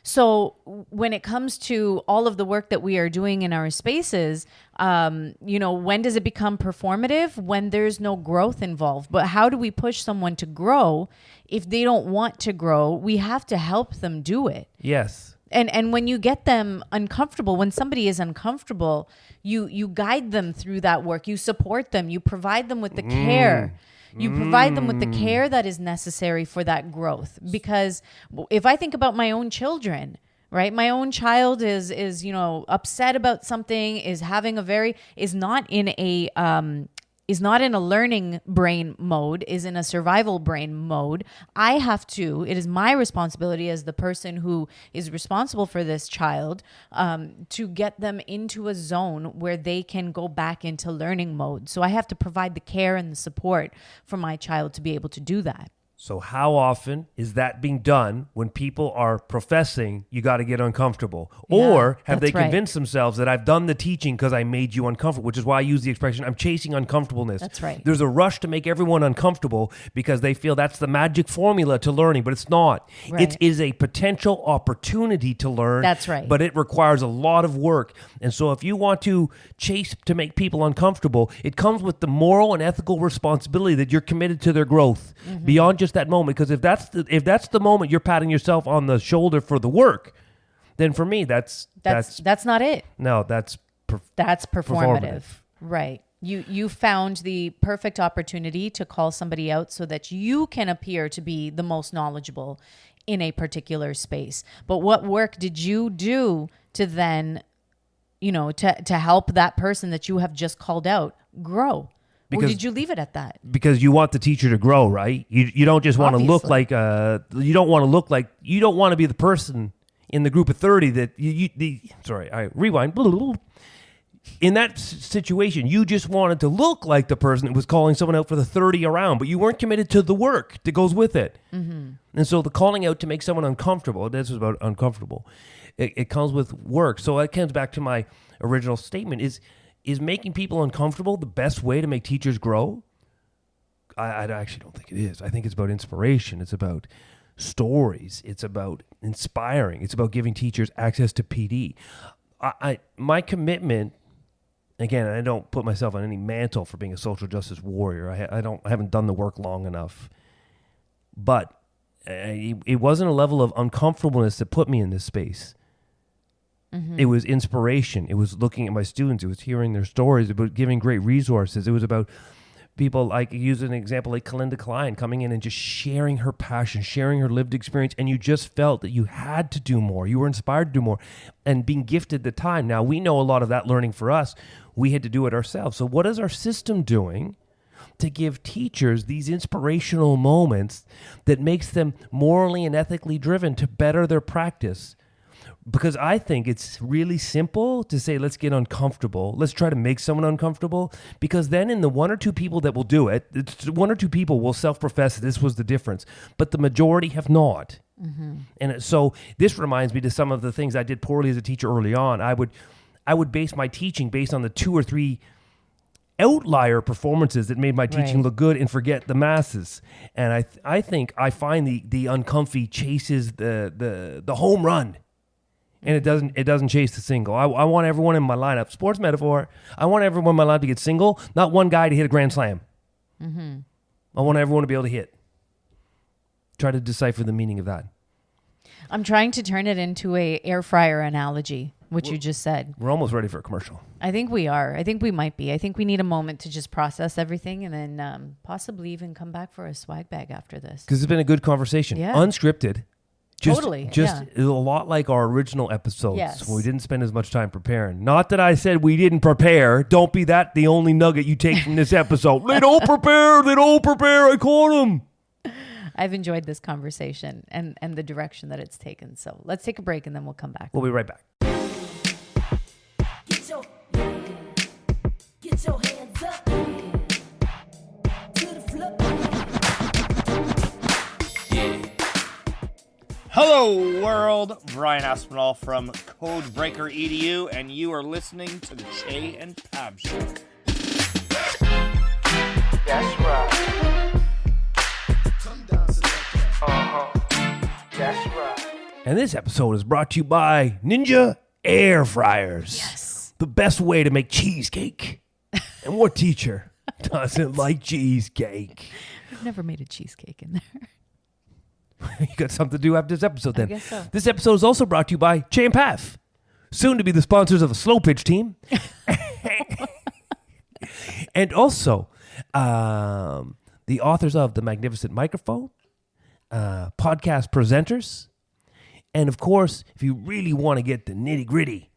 So when it comes to all of the work that we are doing in our spaces, when does it become performative? When there's no growth involved. But how do we push someone to grow? If they don't want to grow, we have to help them do it. Yes. And when you get them uncomfortable, when somebody is uncomfortable, you guide them through that work. You support them. You provide them with the care. You provide them with the care that is necessary for that growth. Because if I think about my own children, right? My own child is upset about something, is not in a learning brain mode, is in a survival brain mode. It is my responsibility as the person who is responsible for this child to get them into a zone where they can go back into learning mode. So I have to provide the care and the support for my child to be able to do that. So how often is that being done when people are professing you got to get uncomfortable? Or have they convinced themselves that I've done the teaching because I made you uncomfortable, which is why I use the expression I'm chasing uncomfortableness. That's right. There's a rush to make everyone uncomfortable because they feel that's the magic formula to learning, but it's not. Right. It is a potential opportunity to learn. That's right. But it requires a lot of work. And so if you want to chase to make people uncomfortable, it comes with the moral and ethical responsibility that you're committed to their growth beyond just that moment. Because if that's the moment you're patting yourself on the shoulder for the work, then for me that's not it. No, that's That's performative. Right. You found the perfect opportunity to call somebody out so that you can appear to be the most knowledgeable in a particular space. But what work did you do to then, to help that person that you have just called out grow? Or did you leave it at that? Because you want the teacher to grow, right? You don't just want to look like you don't want to be the person in the group of 30 that sorry, I rewind. In that situation, you just wanted to look like the person that was calling someone out for the 30 around, but you weren't committed to the work that goes with it. Mm-hmm. And so the calling out to make someone uncomfortable, this is about uncomfortable, it comes with work. So it comes back to my original statement, is making people uncomfortable the best way to make teachers grow? I actually don't think it is. I think it's about inspiration. It's about stories. It's about inspiring. It's about giving teachers access to PD. My commitment, again, I don't put myself on any mantle for being a social justice warrior. I haven't done the work long enough. But it wasn't a level of uncomfortableness that put me in this space. Mm-hmm. It was inspiration. It was looking at my students. It was hearing their stories, about giving great resources. It was about people, like, use an example like Kalinda Klein coming in and just sharing her passion, sharing her lived experience, and you just felt that you had to do more. You were inspired to do more and being gifted the time. Now, we know a lot of that learning for us. We had to do it ourselves. So what is our system doing to give teachers these inspirational moments that makes them morally and ethically driven to better their practice? Because I think it's really simple to say, let's get uncomfortable. Let's try to make someone uncomfortable. Because then in the one or two people that will do it, one or two people will self-profess that this was the difference. But the majority have not. Mm-hmm. And so this reminds me to some of the things I did poorly as a teacher early on. I would base my teaching based on the 2 or 3 outlier performances that made my teaching look good and forget the masses. And I think I find the uncomfy chases the home run. And it doesn't chase the single. I want everyone in my lineup, sports metaphor, I want everyone in my lineup to get single, not one guy to hit a grand slam. Mm-hmm. I want everyone to be able to hit. Try to decipher the meaning of that. I'm trying to turn it into a air fryer analogy, which you just said. We're almost ready for a commercial. I think we are. I think we might be. I think we need a moment to just process everything and then possibly even come back for a swag bag after this. Because it's been a good conversation. Yeah. Unscripted. Just yeah. A lot like our original episodes. Yes. When we didn't spend as much time preparing. Not that I said we didn't prepare. Don't be that the only nugget you take from this episode. They don't prepare. I caught them. I've enjoyed this conversation and the direction that it's taken. So let's take a break and then we'll come back. We'll be right back. Get your hands up to the floor. Hello, world. Brian Aspinall from Codebreaker EDU, and you are listening to the Chey and Pav Show. That's right. Come down to that. That's right. And this episode is brought to you by Ninja Air Fryers. Yes. The best way to make cheesecake. And what teacher doesn't like cheesecake? I've never made a cheesecake in there. You got something to do after this episode then. I guess so. This episode is also brought to you by Chey and Pav, soon to be the sponsors of the Slow Pitch team. And also the authors of The Magnificent Microphone, podcast presenters. And of course, if you really want to get the nitty gritty,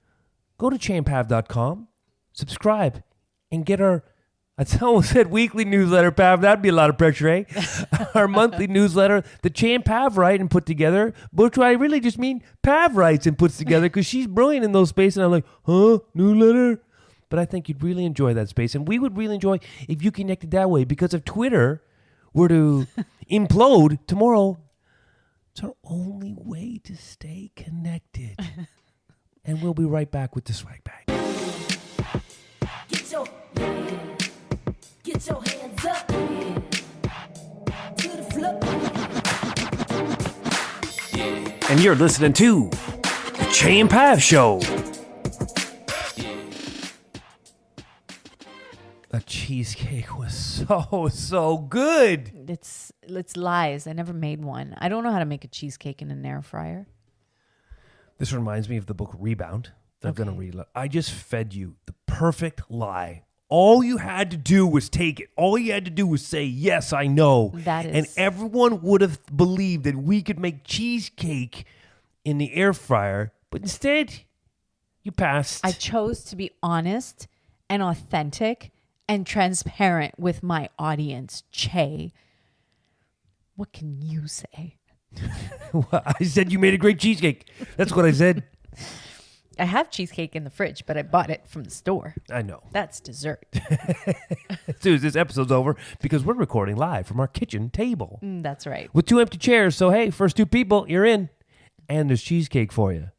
go to cheyandpav.com, subscribe, and get our, I almost said weekly newsletter, Pav. That'd be a lot of pressure, eh? Our monthly newsletter, the Chey and Pav write and put together, which I really just mean Pav writes and puts together because she's brilliant in those spaces. And I'm like, newsletter? But I think you'd really enjoy that space. And we would really enjoy if you connected that way, because if Twitter were to implode tomorrow, it's our only way to stay connected. And we'll be right back with the swag bag. Get your hands up to the floor. And you're listening to the Chey and Pav Show. That cheesecake was so good. It's lies. I never made one. I don't know how to make a cheesecake in an air fryer. This reminds me of the book Rebound that I'm going to read. I just fed you the perfect lie all you had to do was take it. All you had to do was say, yes, I know. That is- And everyone would have believed that we could make cheesecake in the air fryer. But instead, you passed. I chose to be honest and authentic and transparent with my audience, Chey. What can you say? I said you made a great cheesecake. That's what I said. I have cheesecake in the fridge, but I bought it from the store. I know. That's dessert. As soon as this episode's over, because we're recording live from our kitchen table That's right. with 2 empty chairs. So, hey, first 2 people, you're in. And there's cheesecake for you.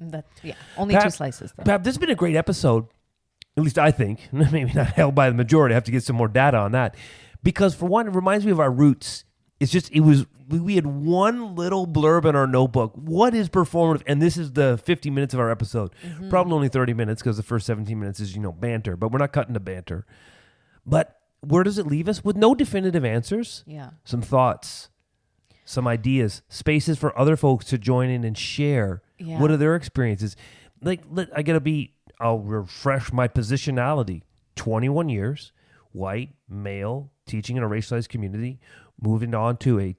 Only 2 slices, though. Pav, this has been a great episode. At least I think. Maybe not held by the majority. I have to get some more data on that. Because for one, it reminds me of our roots. We had one little blurb in our notebook. What is performative? And this is the 50 minutes of our episode. Probably only 30 minutes because the first 17 minutes is, banter. But we're not cutting to banter. But where does it leave us? With no definitive answers. Yeah. Some thoughts, some ideas, spaces for other folks to join in and share. Yeah. What are their experiences? I'll refresh my positionality. 21 years, white, male, teaching in a racialized community, moving on to a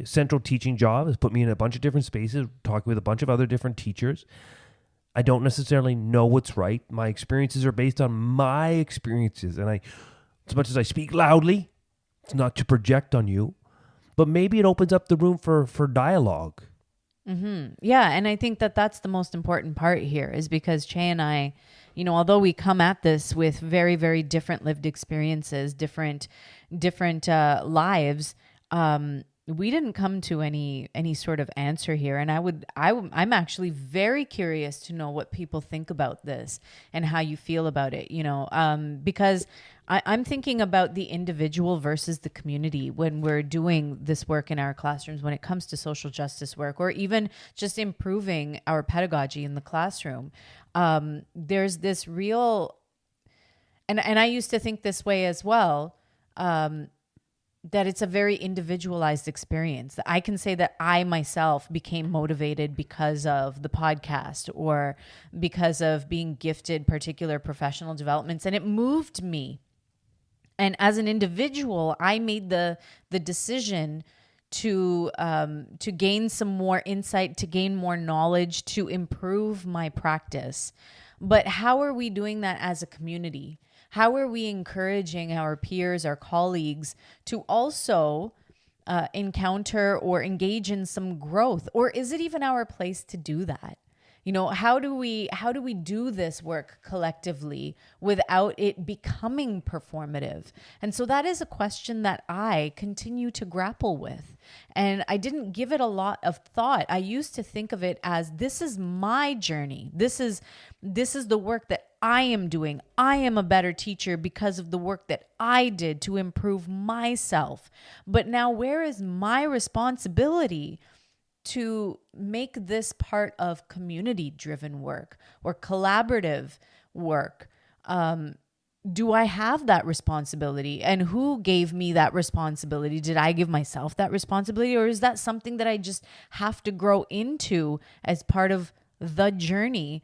central teaching job has put me in a bunch of different spaces, talking with a bunch of other different teachers. I don't necessarily know what's right. My experiences are based on my experiences. And as much as I speak loudly, it's not to project on you, but maybe it opens up the room for dialogue. Yeah, and I think that that's the most important part here is because Chey and I, although we come at this with very, very different lived experiences, different lives, we didn't come to any sort of answer here. And I'm actually very curious to know what people think about this and how you feel about it, because I'm thinking about the individual versus the community when we're doing this work in our classrooms, when it comes to social justice work, or even just improving our pedagogy in the classroom. There's this real, and I used to think this way as well, that it's a very individualized experience. I can say that I myself became motivated because of the podcast or because of being gifted particular professional developments, and it moved me. And as an individual, I made the decision to gain some more insight, to gain more knowledge, to improve my practice. But how are we doing that as a community? How are we encouraging our peers, our colleagues to also encounter or engage in some growth? Or is it even our place to do that? How do we do this work collectively without it becoming performative? And so that is a question that I continue to grapple with. And I didn't give it a lot of thought. I used to think of it as, this is my journey. This is the work that I am doing. I am a better teacher because of the work that I did to improve myself. But now, where is my responsibility to make this part of community-driven work or collaborative work? Do I have that responsibility? And who gave me that responsibility? Did I give myself that responsibility? Or is that something that I just have to grow into as part of the journey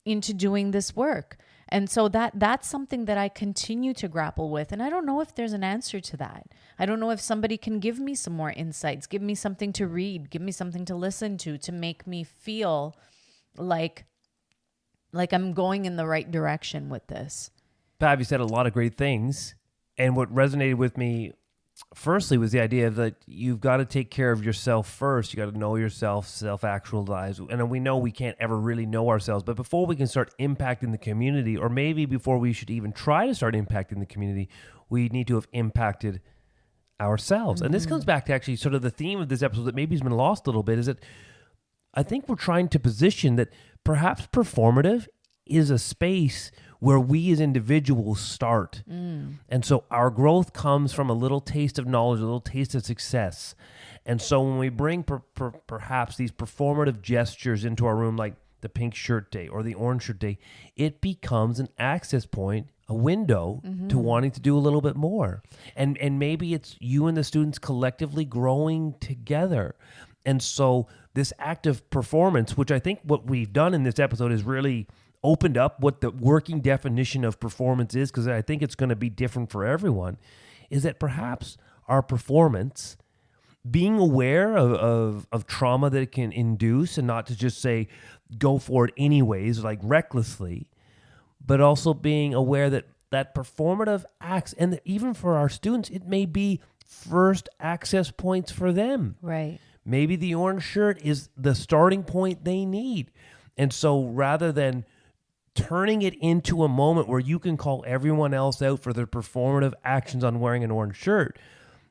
into doing this work? And so that's something that I continue to grapple with. And I don't know if there's an answer to that. I don't know if somebody can give me some more insights, give me something to read, give me something to listen to make me feel like I'm going in the right direction with this. Pav, you said a lot of great things. And what resonated with me firstly was the idea that you've got to take care of yourself first. You got to know yourself, self-actualize. And we know we can't ever really know ourselves. But before we can start impacting the community, or maybe before we should even try to start impacting the community, we need to have impacted ourselves. And this comes back to actually sort of the theme of this episode that maybe has been lost a little bit, is that I think we're trying to position that perhaps performative is a space where we as individuals start. And so our growth comes from a little taste of knowledge, a little taste of success. And so when we bring perhaps these performative gestures into our room, like the pink shirt day or the orange shirt day, it becomes an access point, a window to wanting to do a little bit more. And maybe it's you and the students collectively growing together. And so this act of performance, which I think what we've done in this episode is really opened up what the working definition of performance is, because I think it's going to be different for everyone, is that perhaps our performance, being aware of trauma that it can induce and not to just say, go for it anyways, like recklessly, but also being aware that performative acts, and that even for our students, it may be first access points for them. Right. Maybe the orange shirt is the starting point they need. And so rather than turning it into a moment where you can call everyone else out for their performative actions on wearing an orange shirt,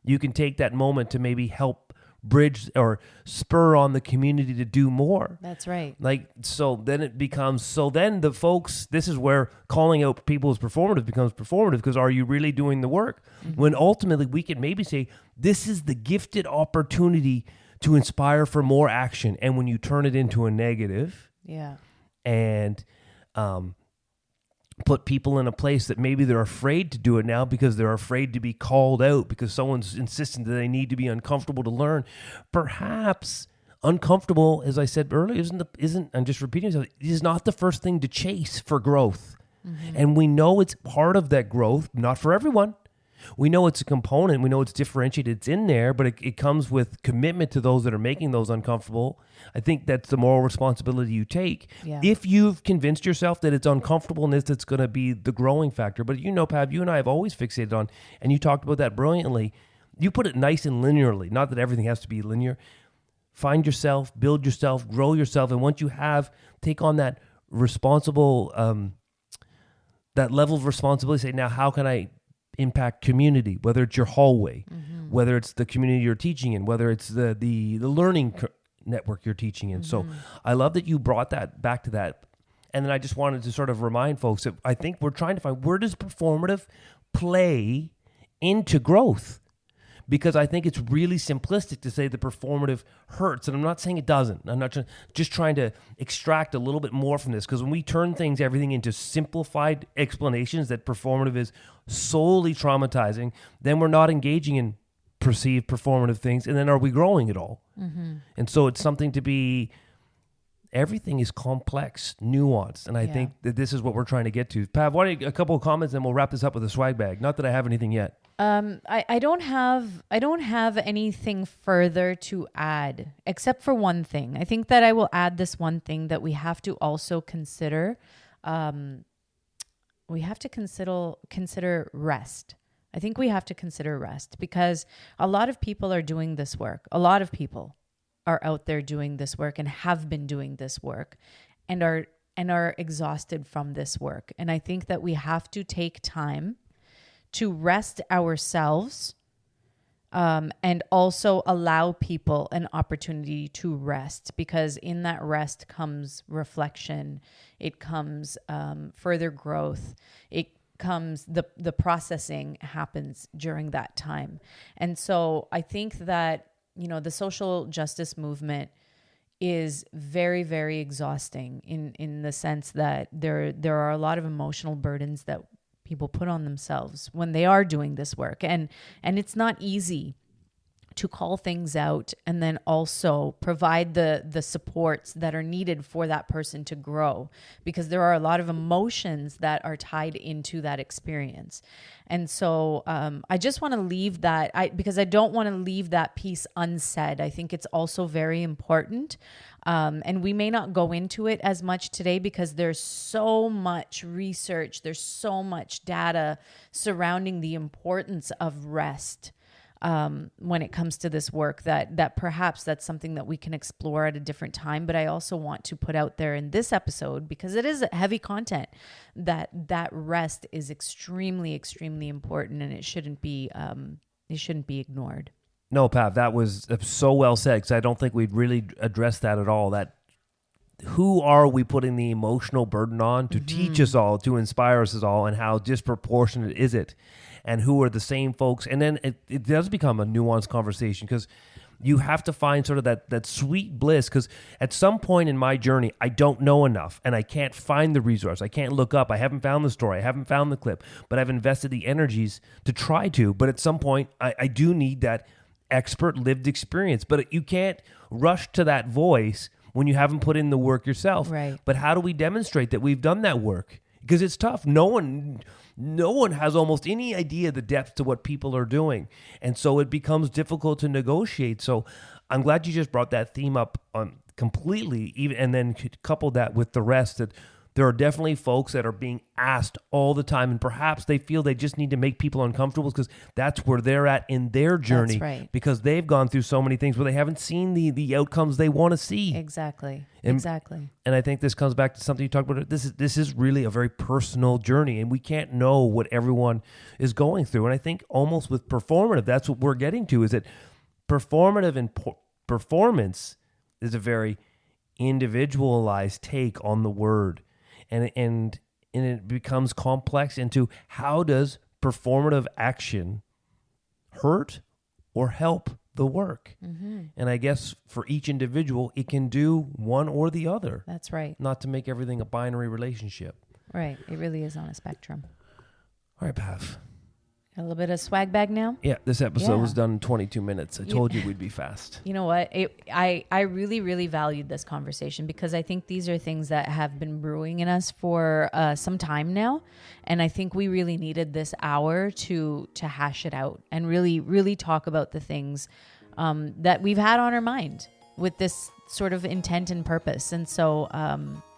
you can take that moment to maybe help bridge or spur on the community to do more. That's right. Like, so then it becomes, so then the folks, this is where calling out people as performative becomes performative, because are you really doing the work? When ultimately we can maybe say, this is the gifted opportunity to inspire for more action. And when you turn it into a negative, Yeah. and put people in a place that maybe they're afraid to do it now because they're afraid to be called out because someone's insisting that they need to be uncomfortable to learn. Perhaps uncomfortable, as I said earlier, isn't I'm just repeating myself, is not the first thing to chase for growth. And we know it's part of that growth, not for everyone. We know it's a component. We know it's differentiated. It's in there, but it comes with commitment to those that are making those uncomfortable. I think that's the moral responsibility you take. Yeah. If you've convinced yourself that it's uncomfortableness that's going to be the growing factor. But Pav, you and I have always fixated on, and you talked about that brilliantly. You put it nice and linearly. Not that everything has to be linear. Find yourself, build yourself, grow yourself. And once you have, take on that responsible, that level of responsibility, say, now how can I impact community, whether it's your hallway, whether it's the community you're teaching in, whether it's the learning network you're teaching in. So I love that you brought that back to that. And then I just wanted to sort of remind folks that I think we're trying to find, where does performative play into growth? Because I think it's really simplistic to say the performative hurts. And I'm not saying it doesn't. I'm not just trying to extract a little bit more from this. Because when we turn everything into simplified explanations that performative is solely traumatizing, then we're not engaging in perceived performative things. And then are we growing at all? And so it's something to be, everything is complex, nuanced. And I think that this is what we're trying to get to. Pav, why don't you, a couple of comments, and we'll wrap this up with a swag bag. Not that I have anything yet. I don't have anything further to add except for one thing. I think that I will add this one thing that we have to also consider. We have to consider rest. I think we have to consider rest, because a lot of people are doing this work. A lot of people are out there doing this work and have been doing this work and are exhausted from this work. And I think that we have to take time to rest ourselves, and also allow people an opportunity to rest, because in that rest comes reflection. It comes further growth. It comes, the processing happens during that time. And so I think that, the social justice movement is very, very exhausting in the sense that there are a lot of emotional burdens that people put on themselves when they are doing this work. And it's not easy to call things out and then also provide the supports that are needed for that person to grow, because there are a lot of emotions that are tied into that experience. And so I just want to leave that, because I don't want to leave that piece unsaid. I think it's also very important. And we may not go into it as much today because there's so much research, there's so much data surrounding the importance of rest when it comes to this work, that perhaps that's something that we can explore at a different time. But I also want to put out there in this episode, because it is heavy content, that rest is extremely, extremely important, and it shouldn't be ignored. No, Pav, that was so well said, because I don't think we'd really addressed that at all. That who are we putting the emotional burden on to teach us all, to inspire us all, and how disproportionate is it? And who are the same folks? And then it does become a nuanced conversation, because you have to find sort of that sweet bliss, because at some point in my journey, I don't know enough and I can't find the resource. I can't look up. I haven't found the story. I haven't found the clip, but I've invested the energies to try to. But at some point, I do need that expert lived experience. But you can't rush to that voice when you haven't put in the work yourself. Right. But how do we demonstrate that we've done that work? Because it's tough. No one has almost any idea the depth to what people are doing. And so it becomes difficult to negotiate. So I'm glad you just brought that theme up completely, even, and then couple that with the rest, that there are definitely folks that are being asked all the time, and perhaps they feel they just need to make people uncomfortable because that's where they're at in their journey. That's right. Because they've gone through so many things where they haven't seen the outcomes they want to see. Exactly. And- Exactly. And I think this comes back to something you talked about. This is really a very personal journey, and we can't know what everyone is going through. And I think almost with performative, that's what we're getting to, is that performative and performance is a very individualized take on the word. And it becomes complex into how does performative action hurt or help the work? Mm-hmm. And I guess for each individual, it can do one or the other. That's right. Not to make everything a binary relationship. Right. It really is on a spectrum. All right, Pav. A little bit of swag bag now. Yeah, this episode Yeah. was done in 22 minutes. I told you we'd be fast. You know what? I really, really valued this conversation because I think these are things that have been brewing in us for some time now. And I think we really needed this hour to hash it out and really, really talk about the things that we've had on our mind with this sort of intent and purpose. And so...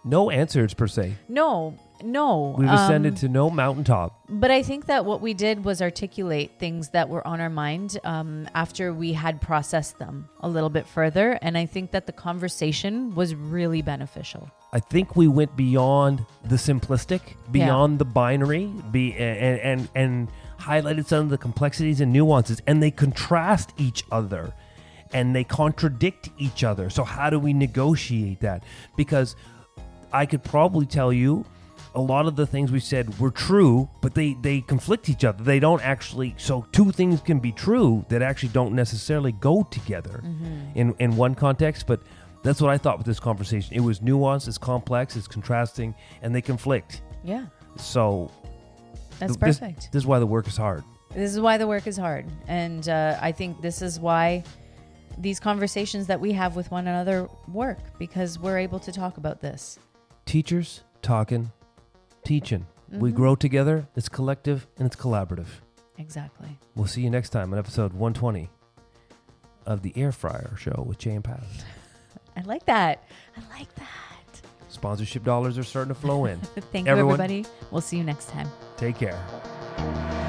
no answers per se. No. We've ascended to no mountaintop. But I think that what we did was articulate things that were on our mind after we had processed them a little bit further. And I think that the conversation was really beneficial. I think we went beyond the simplistic, beyond the binary, and highlighted some of the complexities and nuances, and they contrast each other and they contradict each other. So how do we negotiate that? Because I could probably tell you a lot of the things we said were true, but they conflict each other. They don't actually, so two things can be true that actually don't necessarily go together in one context. But that's what I thought with this conversation. It was nuanced, it's complex, it's contrasting, and they conflict. Yeah, So that's this perfect. is why the work is hard. This is why the work is hard. And I think this is why these conversations that we have with one another work, because we're able to talk about this. Teachers talking, teaching. We grow together, it's collective, and it's collaborative. Exactly. We'll see you next time on episode 120 of the Air Fryer Show with Chey and Pav. I like that. Sponsorship dollars are starting to flow in. Thank you, Everyone- everybody. We'll see you next time. Take care.